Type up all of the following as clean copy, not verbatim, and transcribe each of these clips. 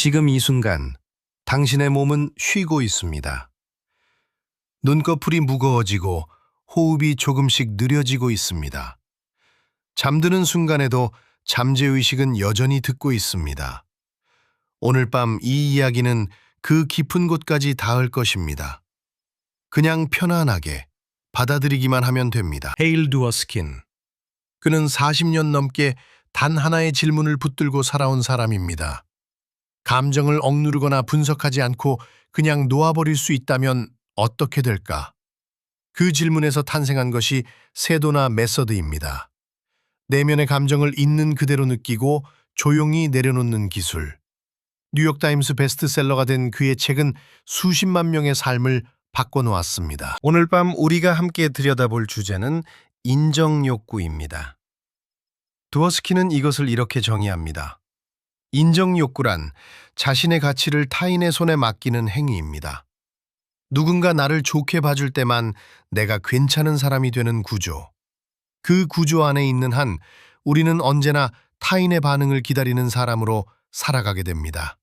지금 이 순간 당신의 몸은 쉬고 있습니다. 눈꺼풀이 무거워지고 호흡이 조금씩 느려지고 있습니다. 잠드는 순간에도 잠재의식은 여전히 듣고 있습니다. 오늘 밤 이 이야기는 그 깊은 곳까지 닿을 것입니다. 그냥 편안하게 받아들이기만 하면 됩니다. 헤일 두어스킨. 그는 40년 넘게 단 하나의 질문을 붙들고 살아온 사람입니다. 감정을 억누르거나 분석하지 않고 그냥 놓아버릴 수 있다면 어떻게 될까? 그 질문에서 탄생한 것이 세도나 메서드입니다. 내면의 감정을 있는 그대로 느끼고 조용히 내려놓는 기술. 뉴욕타임스 베스트셀러가 된 그의 책은 수십만 명의 삶을 바꿔놓았습니다. 오늘 밤 우리가 함께 들여다볼 주제는 인정욕구입니다. 두어스키는 이것을 이렇게 정의합니다. 인정욕구란 자신의 가치를 타인의 손에 맡기는 행위입니다. 누군가 나를 좋게 봐줄 때만 내가 괜찮은 사람이 되는 구조. 그 구조 안에 있는 한 우리는 언제나 타인의 반응을 기다리는 사람으로 살아가게 됩니다.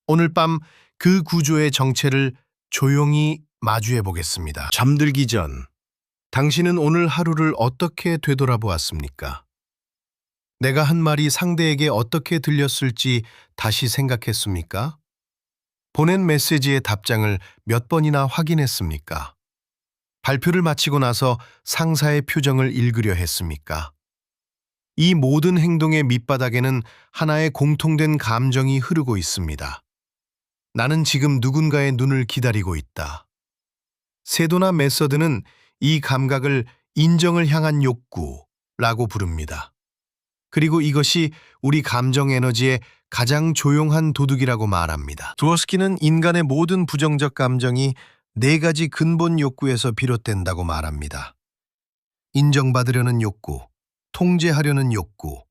오늘 밤 그 구조의 정체를 조용히 마주해 보겠습니다. 잠들기 전 당신은 오늘 하루를 어떻게 되돌아보았습니까? 내가 한 말이 상대에게 어떻게 들렸을지 다시 생각했습니까? 보낸 메시지의 답장을 몇 번이나 확인했습니까? 발표를 마치고 나서 상사의 표정을 읽으려 했습니까? 이 모든 행동의 밑바닥에는 하나의 공통된 감정이 흐르고 있습니다. 나는 지금 누군가의 눈을 기다리고 있다. 세도나 메서드는 이 감각을 인정을 향한 욕구라고 부릅니다. 그리고 이것이 우리 감정 에너지의 가장 조용한 도둑이라고 말합니다. 두어스키는 인간의 모든 부정적 감정이 네 가지 근본 욕구에서 비롯된다고 말합니다. 인정받으려는 욕구, 통제하려는 욕구,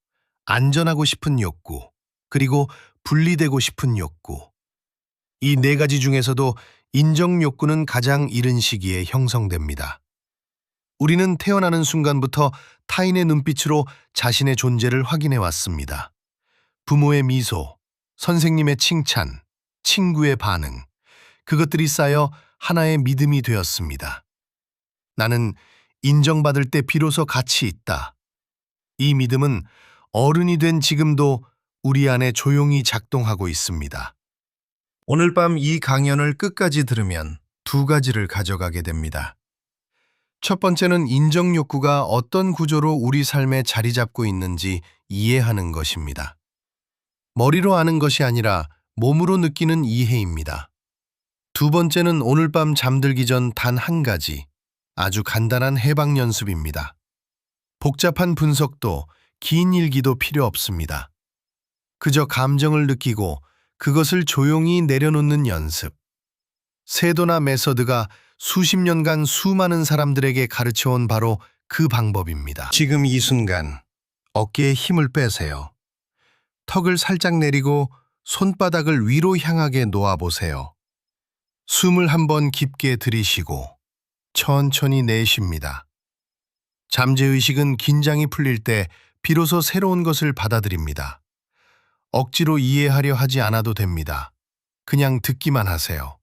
안전하고 싶은 욕구, 그리고 분리되고 싶은 욕구. 이 네 가지 중에서도 인정 욕구는 가장 이른 시기에 형성됩니다. 우리는 태어나는 순간부터 타인의 눈빛으로 자신의 존재를 확인해 왔습니다. 부모의 미소, 선생님의 칭찬, 친구의 반응, 그것들이 쌓여 하나의 믿음이 되었습니다. 나는 인정받을 때 비로소 가치 있다. 이 믿음은 어른이 된 지금도 우리 안에 조용히 작동하고 있습니다. 오늘 밤 이 강연을 끝까지 들으면 두 가지를 가져가게 됩니다. 첫 번째는 인정 욕구가 어떤 구조로 우리 삶에 자리 잡고 있는지 이해하는 것입니다. 머리로 아는 것이 아니라 몸으로 느끼는 이해입니다. 두 번째는 오늘 밤 잠들기 전 단 한 가지, 아주 간단한 해방 연습입니다. 복잡한 분석도 긴 일기도 필요 없습니다. 그저 감정을 느끼고 그것을 조용히 내려놓는 연습. 세도나 메서드가 수십 년간 수많은 사람들에게 가르쳐온 바로 그 방법입니다. 지금 이 순간 어깨에 힘을 빼세요. 턱을 살짝 내리고 손바닥을 위로 향하게 놓아보세요. 숨을 한번 깊게 들이쉬고 천천히 내쉽니다. 잠재의식은 긴장이 풀릴 때 비로소 새로운 것을 받아들입니다. 억지로 이해하려 하지 않아도 됩니다. 그냥 듣기만 하세요.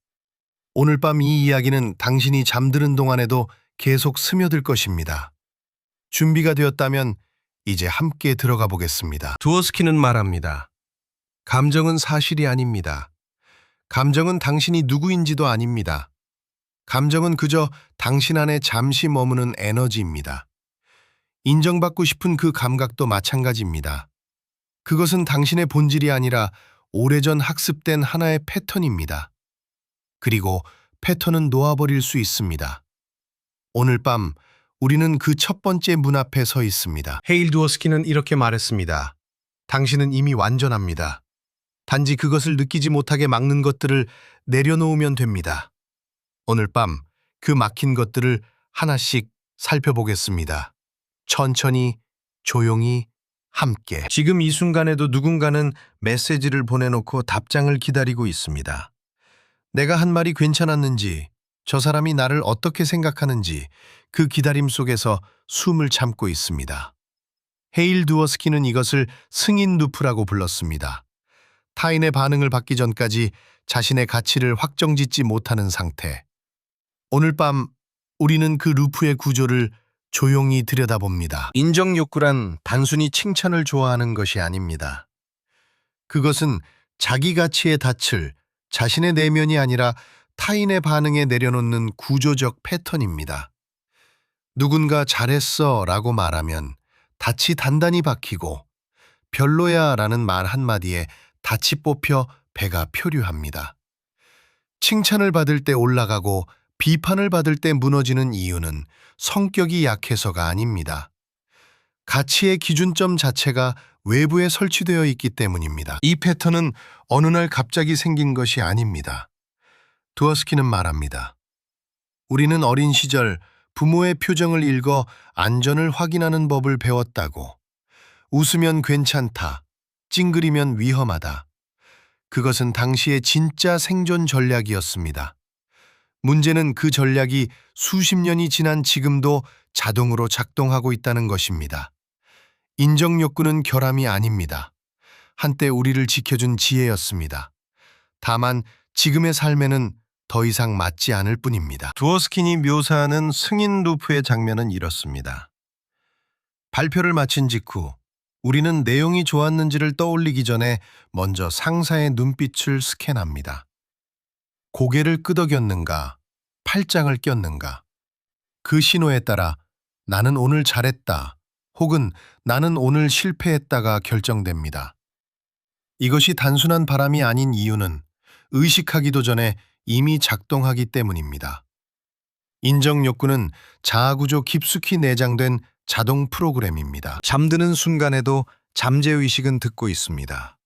오늘 밤 이 이야기는 당신이 잠드는 동안에도 계속 스며들 것입니다. 준비가 되었다면 이제 함께 들어가 보겠습니다. 두어스키는 말합니다. 감정은 사실이 아닙니다. 감정은 당신이 누구인지도 아닙니다. 감정은 그저 당신 안에 잠시 머무는 에너지입니다. 인정받고 싶은 그 감각도 마찬가지입니다. 그것은 당신의 본질이 아니라 오래전 학습된 하나의 패턴입니다. 그리고 패턴은 놓아버릴 수 있습니다. 오늘 밤 우리는 그 첫 번째 문 앞에 서 있습니다. 헤일 두어스키는 이렇게 말했습니다. 당신은 이미 완전합니다. 단지 그것을 느끼지 못하게 막는 것들을 내려놓으면 됩니다. 오늘 밤 그 막힌 것들을 하나씩 살펴보겠습니다. 천천히, 조용히, 함께. 지금 이 순간에도 누군가는 메시지를 보내놓고 답장을 기다리고 있습니다. 내가 한 말이 괜찮았는지, 저 사람이 나를 어떻게 생각하는지 그 기다림 속에서 숨을 참고 있습니다. 헤일 두어스키는 이것을 승인 루프라고 불렀습니다. 타인의 반응을 받기 전까지 자신의 가치를 확정짓지 못하는 상태. 오늘 밤 우리는 그 루프의 구조를 조용히 들여다봅니다. 인정 욕구란 단순히 칭찬을 좋아하는 것이 아닙니다. 그것은 자기 가치의 닻을 자신의 내면이 아니라 타인의 반응에 내려놓는 구조적 패턴입니다. 누군가 잘했어 라고 말하면 닻이 단단히 박히고 별로야 라는 말 한마디에 닻이 뽑혀 배가 표류합니다. 칭찬을 받을 때 올라가고 비판을 받을 때 무너지는 이유는 성격이 약해서가 아닙니다. 가치의 기준점 자체가 외부에 설치되어 있기 때문입니다. 이 패턴은 어느 날 갑자기 생긴 것이 아닙니다. 두어스키는 말합니다. 우리는 어린 시절 부모의 표정을 읽어 안전을 확인하는 법을 배웠다고. 웃으면 괜찮다, 찡그리면 위험하다. 그것은 당시의 진짜 생존 전략이었습니다. 문제는 그 전략이 수십 년이 지난 지금도 자동으로 작동하고 있다는 것입니다. 인정 욕구는 결함이 아닙니다. 한때 우리를 지켜준 지혜였습니다. 다만 지금의 삶에는 더 이상 맞지 않을 뿐입니다. 두어스킨이 묘사하는 승인 루프의 장면은 이렇습니다. 발표를 마친 직후 우리는 내용이 좋았는지를 떠올리기 전에 먼저 상사의 눈빛을 스캔합니다. 고개를 끄덕였는가, 팔짱을 꼈는가. 그 신호에 따라 나는 오늘 잘했다 혹은 나는 오늘 실패했다가 결정됩니다. 이것이 단순한 바람이 아닌 이유는 의식하기도 전에 이미 작동하기 때문입니다. 인정 욕구는 자아구조 깊숙이 내장된 자동 프로그램입니다. 잠드는 순간에도 잠재의식은 듣고 있습니다.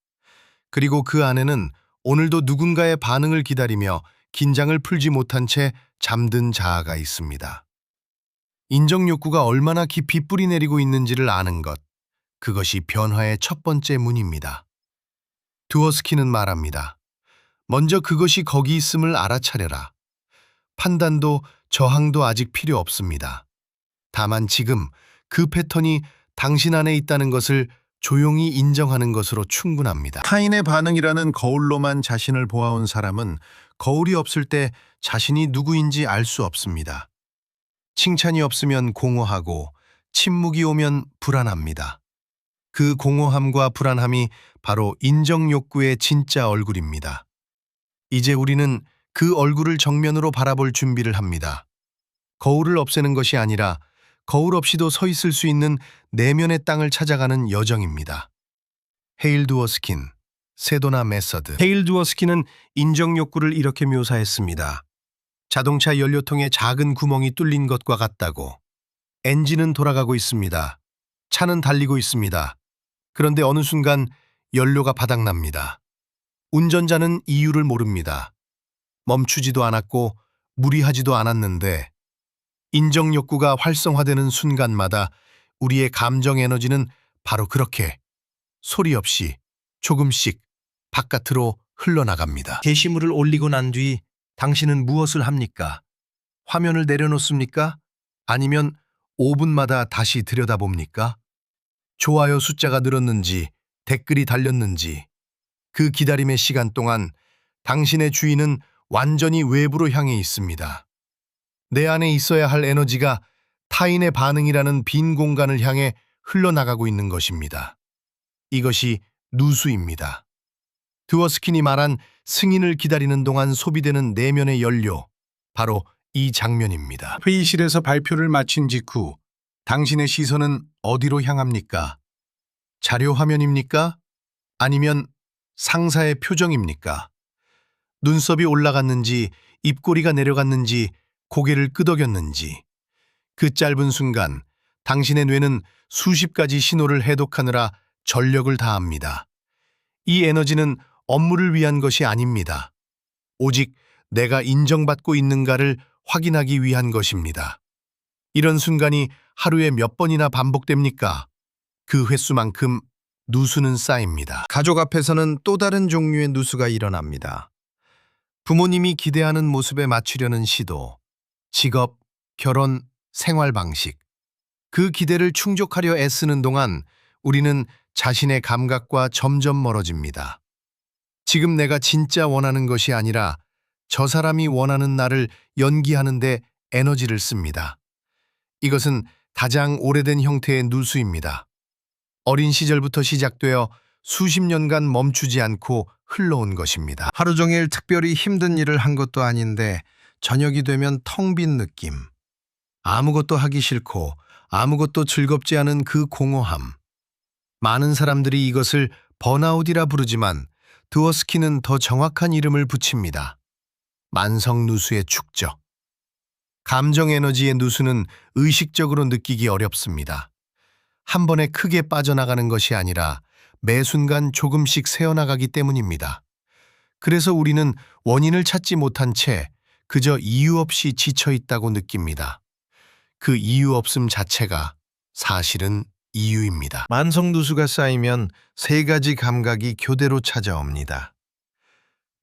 그리고 그 안에는 오늘도 누군가의 반응을 기다리며 긴장을 풀지 못한 채 잠든 자아가 있습니다. 인정 욕구가 얼마나 깊이 뿌리내리고 있는지를 아는 것, 그것이 변화의 첫 번째 문입니다. 두어스키는 말합니다. 먼저 그것이 거기 있음을 알아차려라. 판단도 저항도 아직 필요 없습니다. 다만 지금 그 패턴이 당신 안에 있다는 것을 조용히 인정하는 것으로 충분합니다. 타인의 반응이라는 거울로만 자신을 보아온 사람은 거울이 없을 때 자신이 누구인지 알 수 없습니다. 칭찬이 없으면 공허하고 침묵이 오면 불안합니다. 그 공허함과 불안함이 바로 인정 욕구의 진짜 얼굴입니다. 이제 우리는 그 얼굴을 정면으로 바라볼 준비를 합니다. 거울을 없애는 것이 아니라 거울 없이도 서 있을 수 있는 내면의 땅을 찾아가는 여정입니다. 헤일 두어스킨, 세도나 메서드. 헤일 두어스킨은 인정 욕구를 이렇게 묘사했습니다. 자동차 연료통에 작은 구멍이 뚫린 것과 같다고. 엔진은 돌아가고 있습니다. 차는 달리고 있습니다. 그런데 어느 순간 연료가 바닥납니다. 운전자는 이유를 모릅니다. 멈추지도 않았고 무리하지도 않았는데 인정 욕구가 활성화되는 순간마다 우리의 감정 에너지는 바로 그렇게 소리 없이 조금씩 바깥으로 흘러나갑니다. 게시물을 올리고 난 뒤 당신은 무엇을 합니까? 화면을 내려놓습니까? 아니면 5분마다 다시 들여다봅니까? 좋아요 숫자가 늘었는지 댓글이 달렸는지 그 기다림의 시간 동안 당신의 주인은 완전히 외부로 향해 있습니다. 내 안에 있어야 할 에너지가 타인의 반응이라는 빈 공간을 향해 흘러나가고 있는 것입니다. 이것이 누수입니다. 두어스킨이 말한 승인을 기다리는 동안 소비되는 내면의 연료, 바로 이 장면입니다. 회의실에서 발표를 마친 직후 당신의 시선은 어디로 향합니까? 자료 화면입니까? 아니면 상사의 표정입니까? 눈썹이 올라갔는지, 입꼬리가 내려갔는지, 고개를 끄덕였는지. 그 짧은 순간 당신의 뇌는 수십 가지 신호를 해독하느라 전력을 다합니다. 이 에너지는 업무를 위한 것이 아닙니다. 오직 내가 인정받고 있는가를 확인하기 위한 것입니다. 이런 순간이 하루에 몇 번이나 반복됩니까? 그 횟수만큼 누수는 쌓입니다. 가족 앞에서는 또 다른 종류의 누수가 일어납니다. 부모님이 기대하는 모습에 맞추려는 시도, 직업, 결혼, 생활 방식. 그 기대를 충족하려 애쓰는 동안 우리는 자신의 감각과 점점 멀어집니다. 지금 내가 진짜 원하는 것이 아니라 저 사람이 원하는 나를 연기하는데 에너지를 씁니다. 이것은 가장 오래된 형태의 누수입니다. 어린 시절부터 시작되어 수십 년간 멈추지 않고 흘러온 것입니다. 하루 종일 특별히 힘든 일을 한 것도 아닌데 저녁이 되면 텅 빈 느낌. 아무것도 하기 싫고 아무것도 즐겁지 않은 그 공허함. 많은 사람들이 이것을 번아웃이라 부르지만 드워스키는 더 정확한 이름을 붙입니다. 만성 누수의 축적. 감정 에너지의 누수는 의식적으로 느끼기 어렵습니다. 한 번에 크게 빠져나가는 것이 아니라 매 순간 조금씩 새어나가기 때문입니다. 그래서 우리는 원인을 찾지 못한 채 그저 이유 없이 지쳐 있다고 느낍니다. 그 이유 없음 자체가 사실은 이유입니다. 만성 누수가 쌓이면 세 가지 감각이 교대로 찾아옵니다.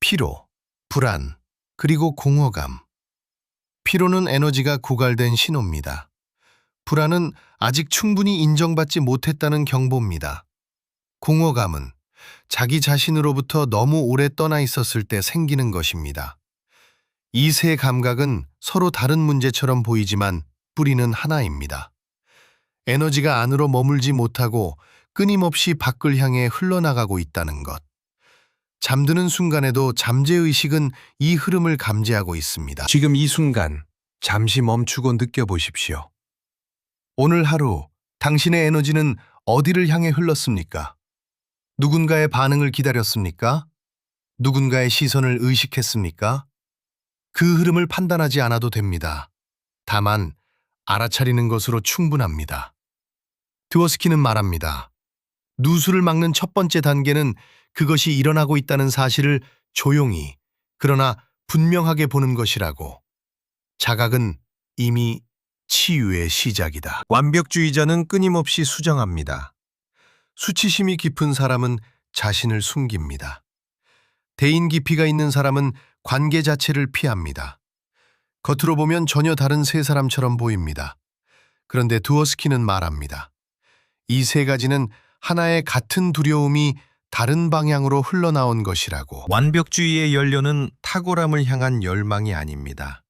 피로, 불안, 그리고 공허감. 피로는 에너지가 고갈된 신호입니다. 불안은 아직 충분히 인정받지 못했다는 경보입니다. 공허감은 자기 자신으로부터 너무 오래 떠나 있었을 때 생기는 것입니다. 이 세 감각은 서로 다른 문제처럼 보이지만 뿌리는 하나입니다. 에너지가 안으로 머물지 못하고 끊임없이 밖을 향해 흘러나가고 있다는 것. 잠드는 순간에도 잠재의식은 이 흐름을 감지하고 있습니다. 지금 이 순간 잠시 멈추고 느껴보십시오. 오늘 하루 당신의 에너지는 어디를 향해 흘렀습니까? 누군가의 반응을 기다렸습니까? 누군가의 시선을 의식했습니까? 그 흐름을 판단하지 않아도 됩니다. 다만 알아차리는 것으로 충분합니다. 드워스키는 말합니다. 누수를 막는 첫 번째 단계는 그것이 일어나고 있다는 사실을 조용히, 그러나 분명하게 보는 것이라고. 자각은 이미 치유의 시작이다. 완벽주의자는 끊임없이 수정합니다. 수치심이 깊은 사람은 자신을 숨깁니다. 대인 기피가 있는 사람은 관계 자체를 피합니다. 겉으로 보면 전혀 다른 세 사람처럼 보입니다. 그런데 드워스키는 말합니다. 이 세 가지는 하나의 같은 두려움이 다른 방향으로 흘러나온 것이라고. 완벽주의의 연료는 탁월함을 향한 열망이 아닙니다.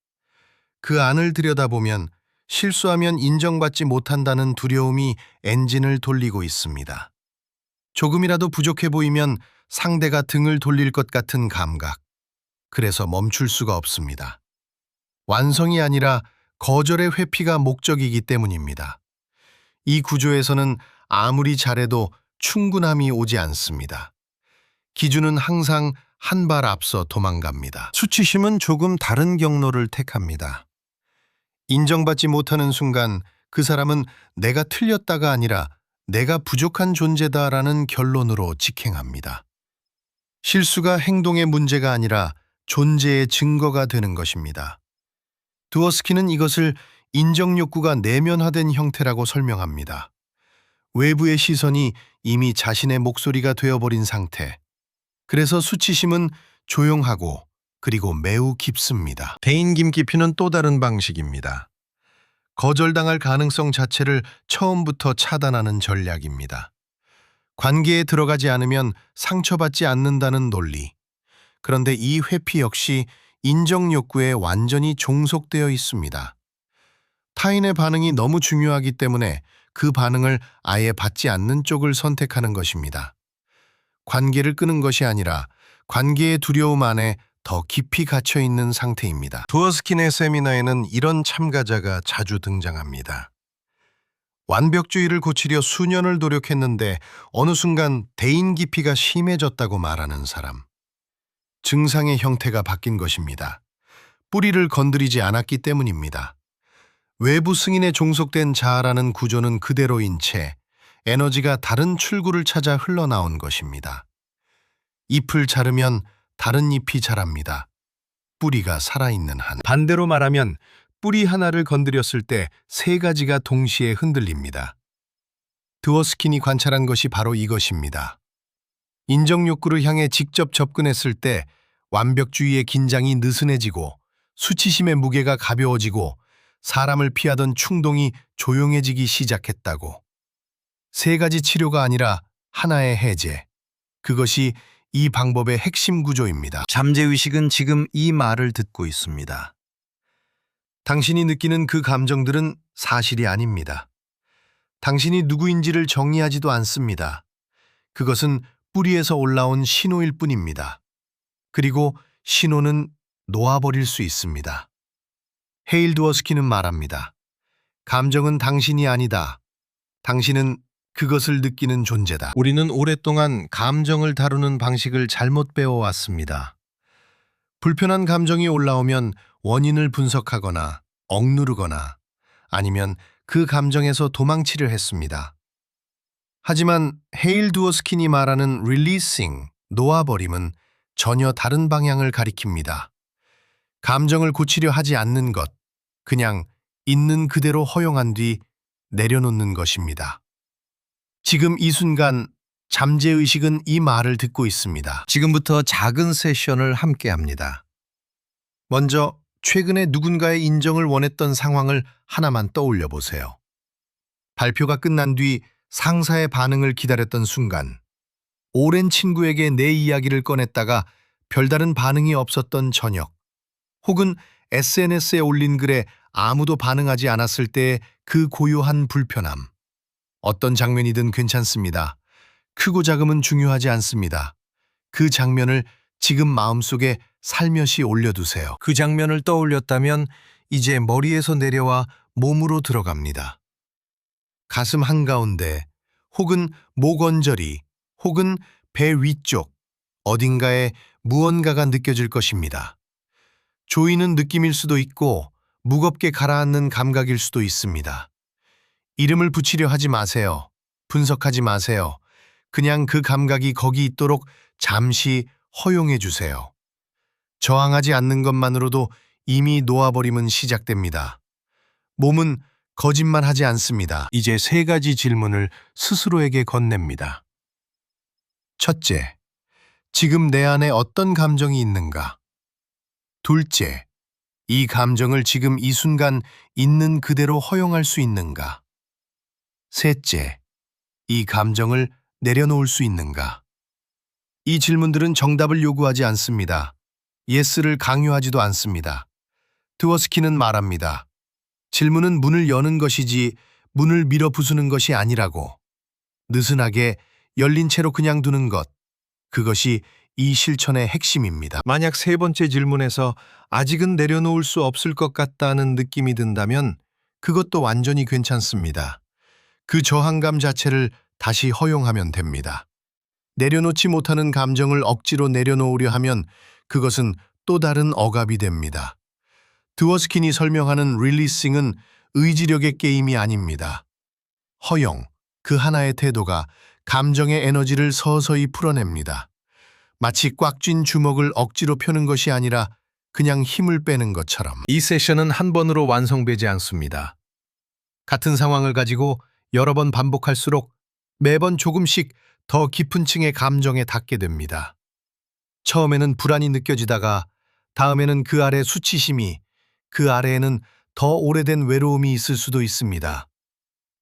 그 안을 들여다보면 실수하면 인정받지 못한다는 두려움이 엔진을 돌리고 있습니다. 조금이라도 부족해 보이면 상대가 등을 돌릴 것 같은 감각. 그래서 멈출 수가 없습니다. 완성이 아니라 거절의 회피가 목적이기 때문입니다. 이 구조에서는 아무리 잘해도 충분함이 오지 않습니다. 기준은 항상 한 발 앞서 도망갑니다. 수치심은 조금 다른 경로를 택합니다. 인정받지 못하는 순간 그 사람은 내가 틀렸다가 아니라 내가 부족한 존재다라는 결론으로 직행합니다. 실수가 행동의 문제가 아니라 존재의 증거가 되는 것입니다. 드워스키는 이것을 인정 욕구가 내면화된 형태라고 설명합니다. 외부의 시선이 이미 자신의 목소리가 되어버린 상태. 그래서 수치심은 조용하고 그리고 매우 깊습니다. 대인 김기피는 또 다른 방식입니다. 거절당할 가능성 자체를 처음부터 차단하는 전략입니다. 관계에 들어가지 않으면 상처받지 않는다는 논리. 그런데 이 회피 역시 인정 욕구에 완전히 종속되어 있습니다. 타인의 반응이 너무 중요하기 때문에 그 반응을 아예 받지 않는 쪽을 선택하는 것입니다. 관계를 끄는 것이 아니라 관계의 두려움 안에 더 깊이 갇혀 있는 상태입니다. 드워스킨의 세미나에는 이런 참가자가 자주 등장합니다. 완벽주의를 고치려 수년을 노력했는데 어느 순간 대인 기피가 심해졌다고 말하는 사람. 증상의 형태가 바뀐 것입니다. 뿌리를 건드리지 않았기 때문입니다. 외부 승인에 종속된 자아라는 구조는 그대로인 채 에너지가 다른 출구를 찾아 흘러나온 것입니다. 잎을 자르면 다른 잎이 자랍니다. 뿌리가 살아있는 한. 반대로 말하면 뿌리 하나를 건드렸을 때 세 가지가 동시에 흔들립니다. 드워스킨이 관찰한 것이 바로 이것입니다. 인정 욕구를 향해 직접 접근했을 때 완벽주의의 긴장이 느슨해지고 수치심의 무게가 가벼워지고 사람을 피하던 충동이 조용해지기 시작했다고. 세 가지 치료가 아니라 하나의 해제. 그것이 이 방법의 핵심 구조입니다. 잠재의식은 지금 이 말을 듣고 있습니다. 당신이 느끼는 그 감정들은 사실이 아닙니다. 당신이 누구인지를 정의하지도 않습니다. 그것은 뿌리에서 올라온 신호일 뿐입니다. 그리고 신호는 놓아버릴 수 있습니다. 헤일 두어스키는 말합니다. 감정은 당신이 아니다. 당신은 그것을 느끼는 존재다. 우리는 오랫동안 감정을 다루는 방식을 잘못 배워왔습니다. 불편한 감정이 올라오면 원인을 분석하거나 억누르거나 아니면 그 감정에서 도망치려 했습니다. 하지만 헤일 두어스킨이 말하는 releasing, 놓아버림은 전혀 다른 방향을 가리킵니다. 감정을 고치려 하지 않는 것, 그냥 있는 그대로 허용한 뒤 내려놓는 것입니다. 지금 이 순간 잠재의식은 이 말을 듣고 있습니다. 지금부터 작은 세션을 함께 합니다. 먼저 최근에 누군가의 인정을 원했던 상황을 하나만 떠올려 보세요. 발표가 끝난 뒤 상사의 반응을 기다렸던 순간, 오랜 친구에게 내 이야기를 꺼냈다가 별다른 반응이 없었던 저녁, 혹은 SNS에 올린 글에 아무도 반응하지 않았을 때의 그 고요한 불편함. 어떤 장면이든 괜찮습니다. 크고 작음은 중요하지 않습니다. 그 장면을 지금 마음속에 살며시 올려두세요. 그 장면을 떠올렸다면 이제 머리에서 내려와 몸으로 들어갑니다. 가슴 한가운데, 혹은 목 언저리, 혹은 배 위쪽, 어딘가에 무언가가 느껴질 것입니다. 조이는 느낌일 수도 있고 무겁게 가라앉는 감각일 수도 있습니다. 이름을 붙이려 하지 마세요. 분석하지 마세요. 그냥 그 감각이 거기 있도록 잠시 허용해 주세요. 저항하지 않는 것만으로도 이미 놓아버림은 시작됩니다. 몸은 거짓말하지 않습니다. 이제 3가지 질문을 스스로에게 건넵니다. 첫째, 지금 내 안에 어떤 감정이 있는가? 둘째, 이 감정을 지금 이 순간 있는 그대로 허용할 수 있는가? 셋째, 이 감정을 내려놓을 수 있는가? 이 질문들은 정답을 요구하지 않습니다. 예스를 강요하지도 않습니다. 두어스키는 말합니다. 질문은 문을 여는 것이지 문을 밀어 부수는 것이 아니라고. 느슨하게 열린 채로 그냥 두는 것. 그것이 이 실천의 핵심입니다. 만약 3번째 질문에서 아직은 내려놓을 수 없을 것 같다는 느낌이 든다면 그것도 완전히 괜찮습니다. 그 저항감 자체를 다시 허용하면 됩니다. 내려놓지 못하는 감정을 억지로 내려놓으려 하면 그것은 또 다른 억압이 됩니다. 두어스킨이 설명하는 릴리싱은 의지력의 게임이 아닙니다. 허용, 그 하나의 태도가 감정의 에너지를 서서히 풀어냅니다. 마치 꽉 쥔 주먹을 억지로 펴는 것이 아니라 그냥 힘을 빼는 것처럼. 이 세션은 한 번으로 완성되지 않습니다. 같은 상황을 가지고 여러 번 반복할수록 매번 조금씩 더 깊은 층의 감정에 닿게 됩니다. 처음에는 불안이 느껴지다가 다음에는 그 아래 수치심이, 그 아래에는 더 오래된 외로움이 있을 수도 있습니다.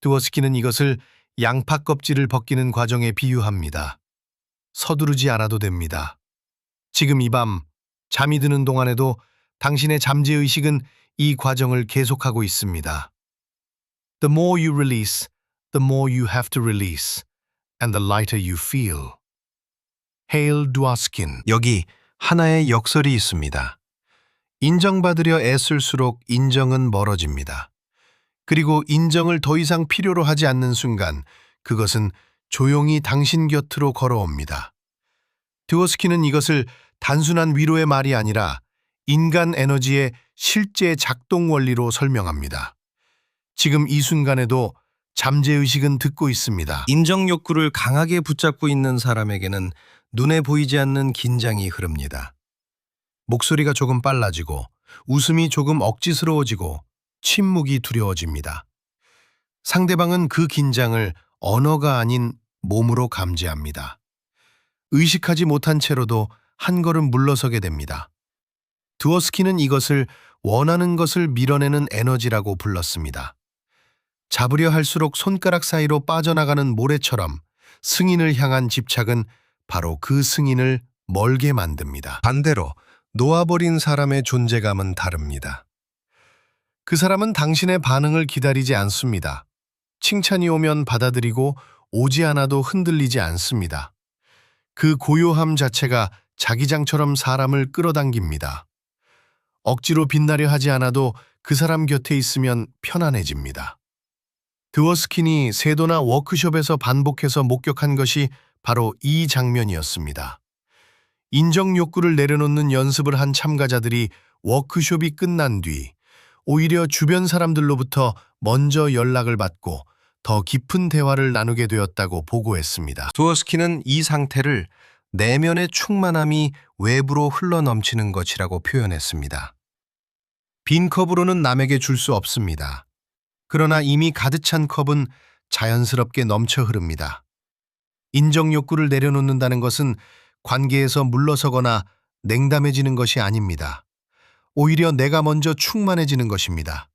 두어스키는 이것을 양파 껍질을 벗기는 과정에 비유합니다. 서두르지 않아도 됩니다. 지금 이 밤 잠이 드는 동안에도 당신의 잠재의식은 이 과정을 계속하고 있습니다. The more you release, the more you have to release, and the lighter you feel. 헤일 두어스킨. 여기 하나의 역설이 있습니다. 인정받으려 애쓸수록 인정은 멀어집니다. 그리고 인정을 더 이상 필요로 하지 않는 순간 그것은 조용히 당신 곁으로 걸어옵니다. 두어스키는 이것을 단순한 위로의 말이 아니라 인간 에너지의 실제 작동 원리로 설명합니다. 지금 이 순간에도 잠재의식은 듣고 있습니다. 인정 욕구를 강하게 붙잡고 있는 사람에게는 눈에 보이지 않는 긴장이 흐릅니다. 목소리가 조금 빨라지고 웃음이 조금 억지스러워지고 침묵이 두려워집니다. 상대방은 그 긴장을 언어가 아닌 몸으로 감지합니다. 의식하지 못한 채로도 한 걸음 물러서게 됩니다. 두어스키는 이것을 원하는 것을 밀어내는 에너지라고 불렀습니다. 잡으려 할수록 손가락 사이로 빠져나가는 모래처럼 승인을 향한 집착은 바로 그 승인을 멀게 만듭니다. 반대로 놓아버린 사람의 존재감은 다릅니다. 그 사람은 당신의 반응을 기다리지 않습니다. 칭찬이 오면 받아들이고 오지 않아도 흔들리지 않습니다. 그 고요함 자체가 자기장처럼 사람을 끌어당깁니다. 억지로 빛나려 하지 않아도 그 사람 곁에 있으면 편안해집니다. 드워스킨이 세도나 워크숍에서 반복해서 목격한 것이 바로 이 장면이었습니다. 인정 욕구를 내려놓는 연습을 한 참가자들이 워크숍이 끝난 뒤 오히려 주변 사람들로부터 먼저 연락을 받고 더 깊은 대화를 나누게 되었다고 보고했습니다. 드워스킨은 이 상태를 내면의 충만함이 외부로 흘러넘치는 것이라고 표현했습니다. 빈 컵으로는 남에게 줄 수 없습니다. 그러나 이미 가득 찬 컵은 자연스럽게 넘쳐 흐릅니다. 인정 욕구를 내려놓는다는 것은 관계에서 물러서거나 냉담해지는 것이 아닙니다. 오히려 내가 먼저 충만해지는 것입니다.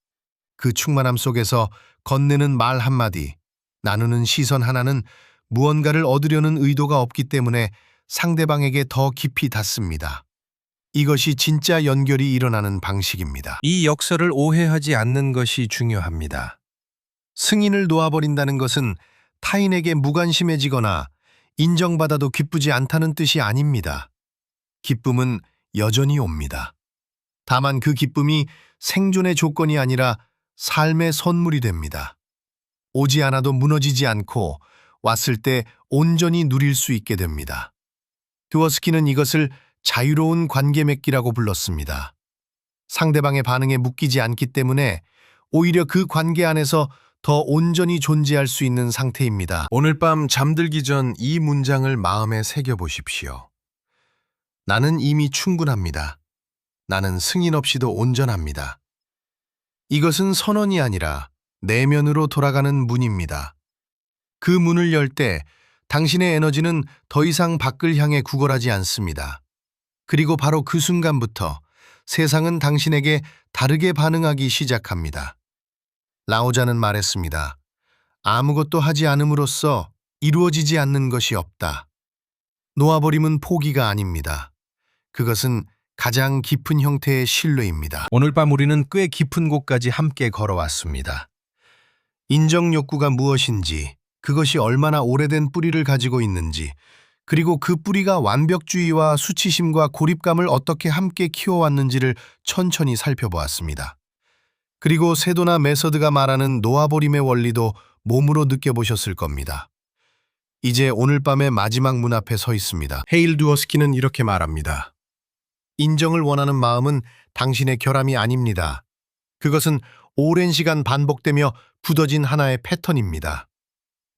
그 충만함 속에서 건네는 말 한마디, 나누는 시선 하나는 무언가를 얻으려는 의도가 없기 때문에 상대방에게 더 깊이 닿습니다. 이것이 진짜 연결이 일어나는 방식입니다. 이 역설을 오해하지 않는 것이 중요합니다. 승인을 놓아버린다는 것은 타인에게 무관심해지거나 인정받아도 기쁘지 않다는 뜻이 아닙니다. 기쁨은 여전히 옵니다. 다만 그 기쁨이 생존의 조건이 아니라 삶의 선물이 됩니다. 오지 않아도 무너지지 않고 왔을 때 온전히 누릴 수 있게 됩니다. 드워스키는 이것을 자유로운 관계 맺기라고 불렀습니다. 상대방의 반응에 묶이지 않기 때문에 오히려 그 관계 안에서 더 온전히 존재할 수 있는 상태입니다. 오늘 밤 잠들기 전 이 문장을 마음에 새겨보십시오. 나는 이미 충분합니다. 나는 승인 없이도 온전합니다. 이것은 선언이 아니라 내면으로 돌아가는 문입니다. 그 문을 열 때 당신의 에너지는 더 이상 밖을 향해 구걸하지 않습니다. 그리고 바로 그 순간부터 세상은 당신에게 다르게 반응하기 시작합니다. 라오자는 말했습니다. 아무것도 하지 않음으로써 이루어지지 않는 것이 없다. 놓아버림은 포기가 아닙니다. 그것은 가장 깊은 형태의 신뢰입니다. 오늘 밤 우리는 꽤 깊은 곳까지 함께 걸어왔습니다. 인정 욕구가 무엇인지, 그것이 얼마나 오래된 뿌리를 가지고 있는지, 그리고 그 뿌리가 완벽주의와 수치심과 고립감을 어떻게 함께 키워왔는지를 천천히 살펴보았습니다. 그리고 세도나 메서드가 말하는 놓아버림의 원리도 몸으로 느껴보셨을 겁니다. 이제 오늘 밤의 마지막 문 앞에 서 있습니다. 헤일 드워스키는 이렇게 말합니다. 인정을 원하는 마음은 당신의 결함이 아닙니다. 그것은 오랜 시간 반복되며 굳어진 하나의 패턴입니다.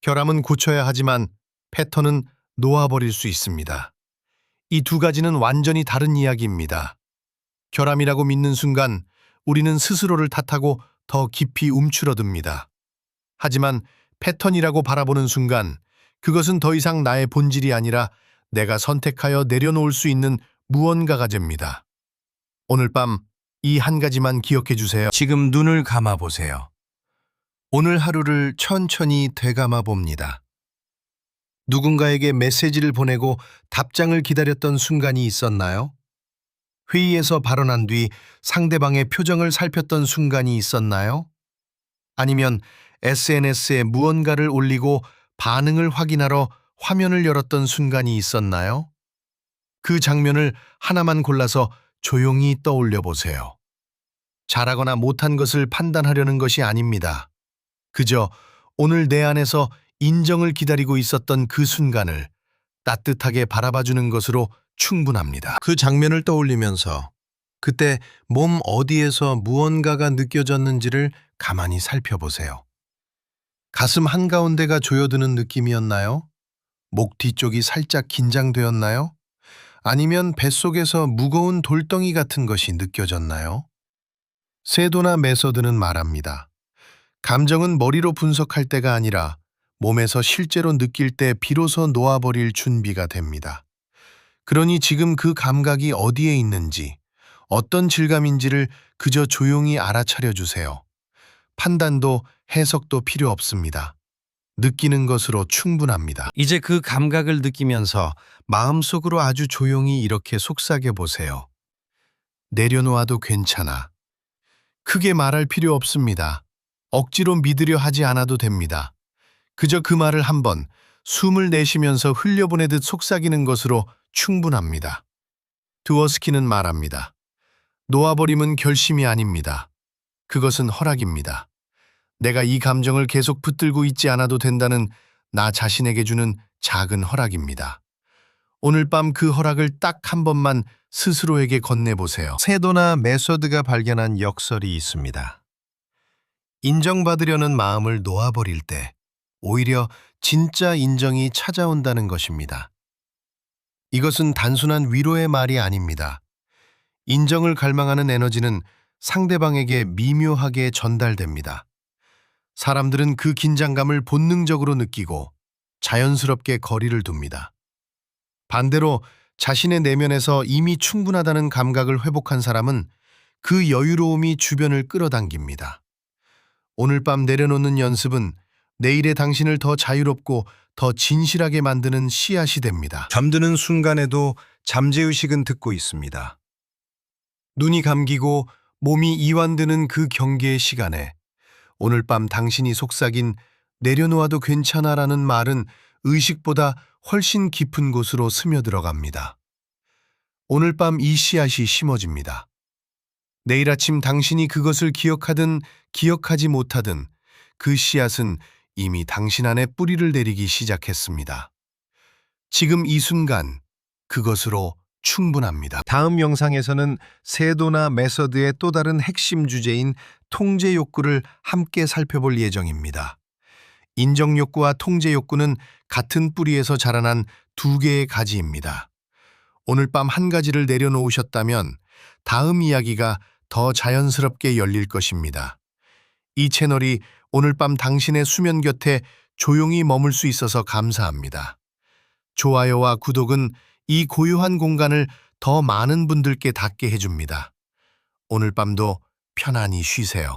결함은 고쳐야 하지만 패턴은 놓아버릴 수 있습니다. 이 두 가지는 완전히 다른 이야기입니다. 결함이라고 믿는 순간 우리는 스스로를 탓하고 더 깊이 움츠러듭니다. 하지만 패턴이라고 바라보는 순간 그것은 더 이상 나의 본질이 아니라 내가 선택하여 내려놓을 수 있는 무언가가 됩니다. 오늘 밤 이 한 가지만 기억해 주세요. 지금 눈을 감아보세요. 오늘 하루를 천천히 되감아 봅니다. 누군가에게 메시지를 보내고 답장을 기다렸던 순간이 있었나요? 회의에서 발언한 뒤 상대방의 표정을 살폈던 순간이 있었나요? 아니면 SNS에 무언가를 올리고 반응을 확인하러 화면을 열었던 순간이 있었나요? 그 장면을 하나만 골라서 조용히 떠올려 보세요. 잘하거나 못한 것을 판단하려는 것이 아닙니다. 그저 오늘 내 안에서 인정을 기다리고 있었던 그 순간을 따뜻하게 바라봐주는 것으로 충분합니다. 그 장면을 떠올리면서 그때 몸 어디에서 무언가가 느껴졌는지를 가만히 살펴보세요. 가슴 한가운데가 조여드는 느낌이었나요? 목 뒤쪽이 살짝 긴장되었나요? 아니면 뱃속에서 무거운 돌덩이 같은 것이 느껴졌나요? 세도나 메서드는 말합니다. 감정은 머리로 분석할 때가 아니라 몸에서 실제로 느낄 때 비로소 놓아버릴 준비가 됩니다. 그러니 지금 그 감각이 어디에 있는지, 어떤 질감인지를 그저 조용히 알아차려 주세요. 판단도 해석도 필요 없습니다. 느끼는 것으로 충분합니다. 이제 그 감각을 느끼면서 마음속으로 아주 조용히 이렇게 속삭여 보세요. 내려놓아도 괜찮아. 크게 말할 필요 없습니다. 억지로 믿으려 하지 않아도 됩니다. 그저 그 말을 한번 숨을 내쉬면서 흘려보내듯 속삭이는 것으로 충분합니다. 두어스키는 말합니다. 놓아버림은 결심이 아닙니다. 그것은 허락입니다. 내가 이 감정을 계속 붙들고 있지 않아도 된다는 나 자신에게 주는 작은 허락입니다. 오늘 밤 그 허락을 딱 한 번만 스스로에게 건네보세요. 세도나 메소드가 발견한 역설이 있습니다. 인정받으려는 마음을 놓아버릴 때 오히려 진짜 인정이 찾아온다는 것입니다. 이것은 단순한 위로의 말이 아닙니다. 인정을 갈망하는 에너지는 상대방에게 미묘하게 전달됩니다. 사람들은 그 긴장감을 본능적으로 느끼고 자연스럽게 거리를 둡니다. 반대로 자신의 내면에서 이미 충분하다는 감각을 회복한 사람은 그 여유로움이 주변을 끌어당깁니다. 오늘 밤 내려놓는 연습은 내일의 당신을 더 자유롭고 더 진실하게 만드는 씨앗이 됩니다. 잠드는 순간에도 잠재의식은 듣고 있습니다. 눈이 감기고 몸이 이완되는 그 경계의 시간에 오늘 밤 당신이 속삭인 내려놓아도 괜찮아라는 말은 의식보다 훨씬 깊은 곳으로 스며들어갑니다. 오늘 밤 이 씨앗이 심어집니다. 내일 아침 당신이 그것을 기억하든 기억하지 못하든 그 씨앗은 이미 당신 안에 뿌리를 내리기 시작했습니다. 지금 이 순간 그것으로 충분합니다. 다음 영상에서는 세도나 메서드의 또 다른 핵심 주제인 통제 욕구를 함께 살펴볼 예정입니다. 인정 욕구와 통제 욕구는 같은 뿌리에서 자라난 두 개의 가지입니다. 오늘 밤 한 가지를 내려놓으셨다면 다음 이야기가 더 자연스럽게 열릴 것입니다. 이 채널이 오늘 밤 당신의 수면 곁에 조용히 머물 수 있어서 감사합니다. 좋아요와 구독은 이 고요한 공간을 더 많은 분들께 닿게 해줍니다. 오늘 밤도 편안히 쉬세요.